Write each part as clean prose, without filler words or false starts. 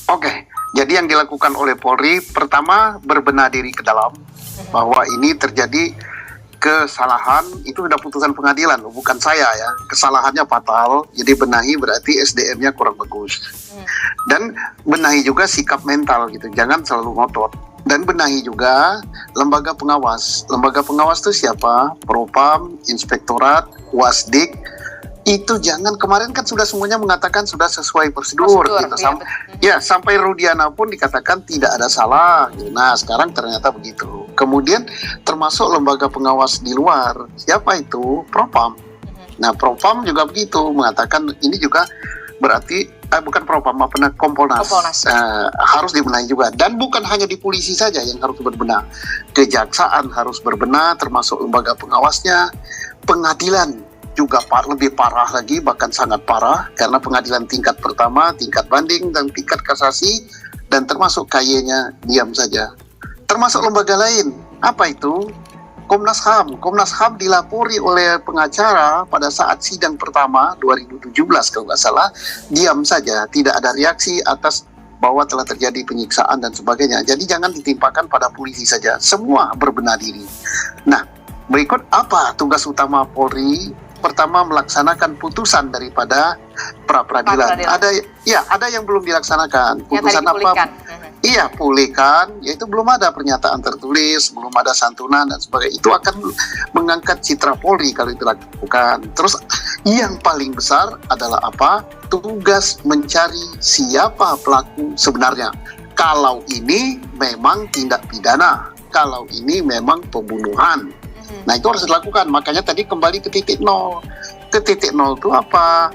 Oke, jadi yang dilakukan oleh Polri pertama berbenah diri ke dalam bahwa ini terjadi kesalahan, itu sudah putusan pengadilan, bukan saya ya. Kesalahannya fatal, jadi benahi berarti SDM-nya kurang bagus. Dan benahi juga sikap mental gitu, jangan selalu ngotot. Dan benahi juga lembaga pengawas. Lembaga pengawas itu siapa? Propam, Inspektorat, Wasdik. Itu jangan, kemarin kan sudah semuanya mengatakan sudah sesuai prosedur gitu. Sampai Rudiana pun dikatakan tidak ada salah. Nah, sekarang ternyata begitu. Kemudian termasuk lembaga pengawas di luar. Siapa itu? Propam. Nah, Propam juga begitu, mengatakan ini juga berarti bukan Propam, Kompolnas. Harus dibenahi juga. Dan bukan hanya di polisi saja yang harus berbenah. Kejaksaan harus berbenah, termasuk lembaga pengawasnya. Pengadilan juga lebih parah lagi, bahkan sangat parah, karena pengadilan tingkat pertama, tingkat banding, dan tingkat kasasi, dan termasuk KY-nya diam saja. Termasuk lembaga lain, apa itu? Komnas HAM. Komnas HAM dilapori oleh pengacara pada saat sidang pertama 2017 kalau nggak salah, diam saja, tidak ada reaksi atas bahwa telah terjadi penyiksaan dan sebagainya. Jadi jangan ditimpakan pada polisi saja, semua berbenah diri. Nah, berikut apa tugas utama Polri? Pertama, melaksanakan putusan daripada pra-peradilan. Ada yang belum dilaksanakan. Putusan apa? Iya, pulihkan, yaitu belum ada pernyataan tertulis, belum ada santunan dan sebagainya. Itu akan mengangkat citra Polri kalau itu dilakukan. Terus yang paling besar adalah apa? Tugas mencari siapa pelaku sebenarnya. Kalau ini memang tindak pidana, kalau ini memang pembunuhan. Nah, itu harus dilakukan. Makanya tadi kembali ke titik nol. Ke titik nol itu apa?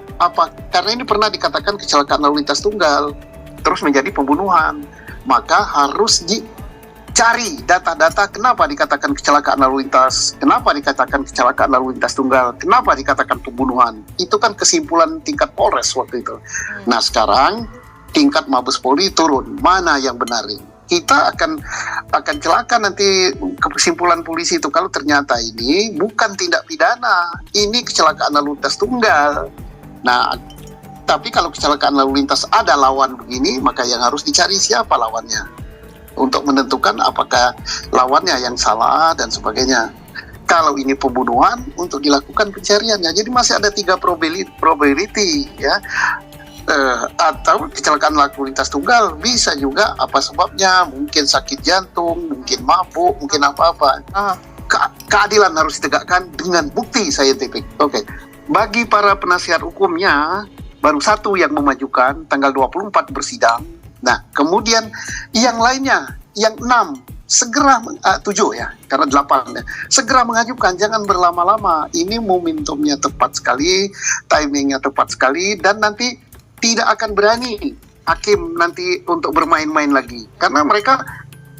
Karena ini pernah dikatakan kecelakaan lalu lintas tunggal, terus menjadi pembunuhan. Maka harus dicari data-data kenapa dikatakan kecelakaan lalu lintas, kenapa dikatakan kecelakaan lalu lintas tunggal, kenapa dikatakan pembunuhan. Itu kan kesimpulan tingkat Polres waktu itu. Nah, sekarang tingkat Mabes Polri turun. Mana yang benar ini? Kita akan celaka nanti kesimpulan polisi itu kalau ternyata ini bukan tindak pidana, ini kecelakaan lalu lintas tunggal. Nah, tapi kalau kecelakaan lalu lintas ada lawan begini, maka yang harus dicari siapa lawannya untuk menentukan apakah lawannya yang salah dan sebagainya. Kalau ini pembunuhan, untuk dilakukan pencariannya. Jadi masih ada 3 probability ya. Atau kecelakaan lalu lintas tunggal, bisa juga apa sebabnya, mungkin sakit jantung, mungkin mabuk, mungkin apa-apa. Keadilan harus ditegakkan dengan bukti saintifik. Oke. Bagi para penasihat hukumnya, baru 1 yang memajukan, tanggal 24 bersidang. Nah, kemudian yang lainnya, yang 6, segera 7 ya, karena 8 ya. Segera mengajukan, jangan berlama-lama. Ini momentumnya tepat sekali, timingnya tepat sekali, dan nanti tidak akan berani hakim nanti untuk bermain-main lagi. Karena mereka,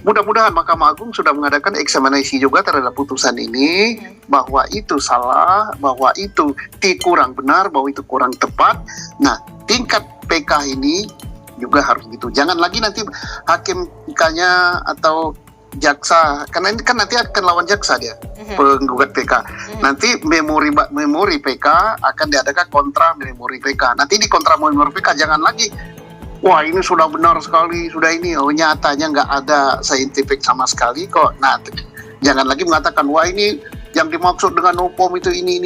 mudah-mudahan Mahkamah Agung sudah mengadakan eksaminasi juga terhadap putusan ini, bahwa itu salah, bahwa itu kurang benar, bahwa itu kurang tepat. Nah, tingkat PK ini juga harus gitu. Jangan lagi nanti hakim PK-nya atau jaksa, karena ini kan nanti akan lawan jaksa dia, penggugat PK. Nanti memori PK akan diadakan kontra memori PK. Nanti di kontra memori PK jangan lagi, wah ini sudah benar sekali, sudah ini, nyatanya nggak ada saintifik sama sekali kok. Nah, jangan lagi mengatakan, wah ini yang dimaksud dengan hukum itu ini.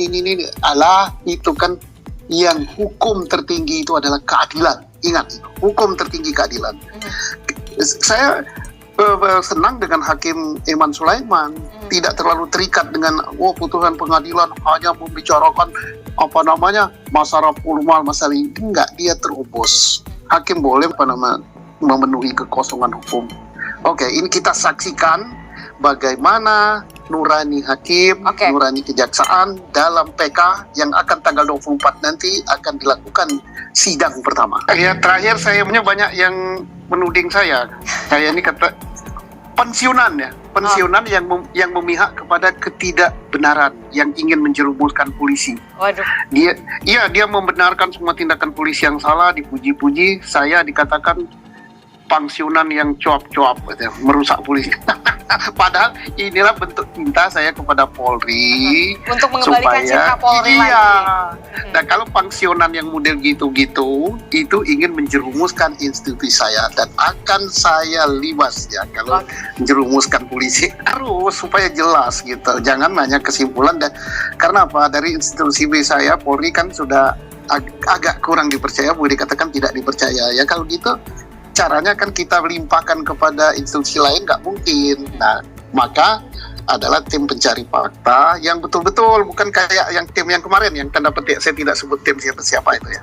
Alah, itu kan yang hukum tertinggi itu adalah keadilan. Ingat, hukum tertinggi keadilan. Saya senang dengan Hakim Iman Sulaiman, tidak terlalu terikat dengan putusan pengadilan hanya membicarakan masalah formal, masalah ini. Enggak, dia terobos. Hakim boleh memenuhi kekosongan hukum. Oke, ini kita saksikan bagaimana nurani hakim, nurani kejaksaan dalam PK yang akan tanggal 24 nanti akan dilakukan sidang pertama. Ya, terakhir saya punya banyak yang menuding saya ini kata pensiunan ya, yang memihak kepada ketidakbenaran, yang ingin menjerumuskan polisi. Waduh. Dia membenarkan semua tindakan polisi yang salah, dipuji-puji. Saya dikatakan pangsionan yang cuap-cuap gitu, merusak polisi. Padahal inilah bentuk cinta saya kepada Polri untuk mengembalikan supaya cinta Polri iya. lagi. Dan kalau pangsionan yang model gitu-gitu itu ingin menjerumuskan institusi saya dan akan saya libas ya kalau menjerumuskan polisi harus supaya jelas gitu. Jangan hanya kesimpulan dan karena apa dari institusi B saya Polri kan sudah agak kurang dipercaya, boleh dikatakan tidak dipercaya ya. Kalau gitu caranya kan kita limpahkan kepada institusi lain nggak mungkin. Nah, maka adalah tim pencari fakta yang betul-betul bukan kayak yang tim yang kemarin yang tanda petik saya tidak sebut tim siapa-siapa itu ya.